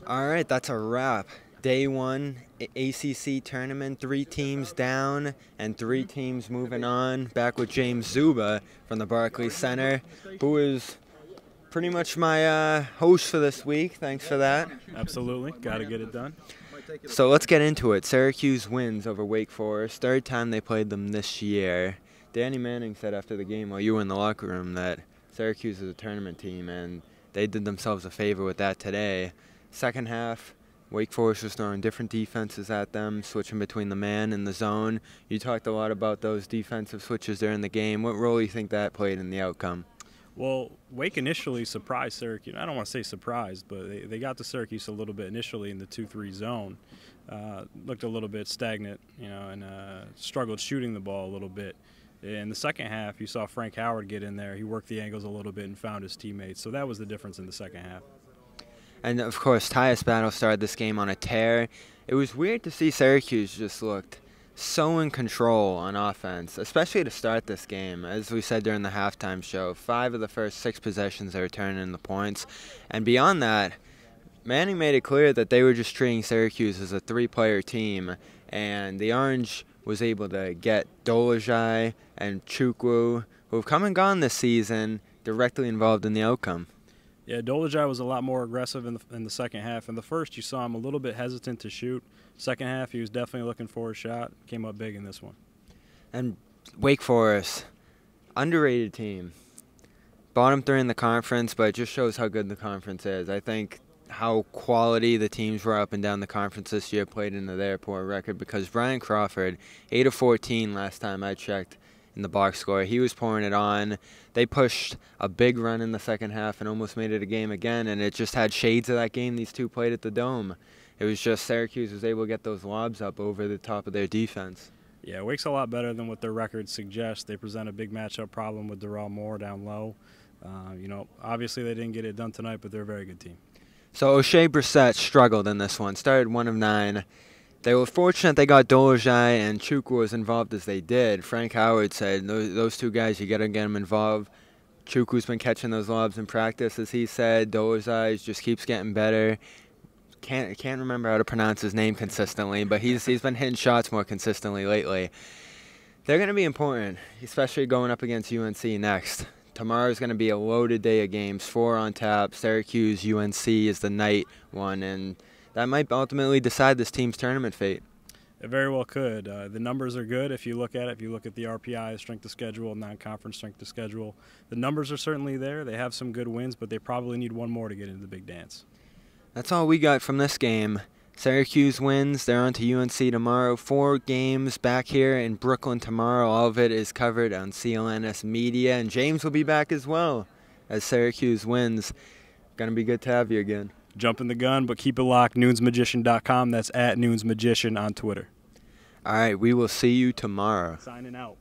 All right, that's a wrap. Day one, ACC Tournament, 3 teams down and 3 teams moving on. Back with James Zuba from the Barclays Center, who is pretty much my host for this week. Thanks for that. Absolutely, got to get it done. So let's get into it. Syracuse wins over Wake Forest. 3rd time they played them this year. Danny Manning said after the game while you were in the locker room that Syracuse is a tournament team, and they did themselves a favor with that today. Second half, Wake Forest was throwing different defenses at them, switching between the man and the zone. You talked a lot about those defensive switches during the game. What role do you think that played in the outcome? Well, Wake initially surprised Syracuse. I don't want to say surprised, but they got to Syracuse a little bit initially in the 2-3 zone. Looked a little bit stagnant, and struggled shooting the ball a little bit. In the second half, you saw Frank Howard get in there. He worked the angles a little bit and found his teammates. So that was the difference in the second half. And, of course, Tyus Battle started this game on a tear. It was weird to see Syracuse just looked so in control on offense, especially to start this game. As we said during the halftime show, 5 of the first 6 possessions they were turning into points. And beyond that, Manning made it clear that they were just treating Syracuse as a 3-player team, and the Orange was able to get Dolezaj and Chukwu, who have come and gone this season, directly involved in the outcome. Yeah, Dolezaj was a lot more aggressive in the second half. In the first, you saw him a little bit hesitant to shoot. Second half, he was definitely looking for a shot. Came up big in this one. And Wake Forest, underrated team. Bottom 3 in the conference, but it just shows how good the conference is. I think how quality the teams were up and down the conference this year played into their poor record, because Brian Crawford, 8 of 14 last time I checked in the box score. He was pouring it on. They pushed a big run in the second half and almost made it a game again, and it just had shades of that game these two played at the Dome. It was just Syracuse was able to get those lobs up over the top of their defense. Yeah, Wake's a lot better than what their record suggests. They present a big matchup problem with Darrell Moore down low. Obviously they didn't get it done tonight, but they're a very good team. So O'Shea Brissett struggled in this one. Started 1 of 9. They were fortunate they got Dolezaj and Chukwu as involved as they did. Frank Howard said, those 2 guys, you got to get them involved. Chukwu's been catching those lobs in practice, as he said. Dolezaj just keeps getting better. Can't remember how to pronounce his name consistently, but he's been hitting shots more consistently lately. They're going to be important, especially going up against UNC next. Tomorrow's going to be a loaded day of games, 4 on tap. Syracuse, UNC is the night one, and that might ultimately decide this team's tournament fate. It very well could. The numbers are good if you look at it. If you look at the RPI, strength of schedule, non-conference strength of schedule, the numbers are certainly there. They have some good wins, but they probably need one more to get into the big dance. That's all we got from this game. Syracuse wins. They're on to UNC tomorrow. 4 games back here in Brooklyn tomorrow. All of it is covered on CLNS Media, and James will be back as well as Syracuse wins. Going to be good to have you again. Jumping the gun, but keep it locked. Noonsmagician.com. That's at Noonsmagician on Twitter. All right, we will see you tomorrow. Signing out.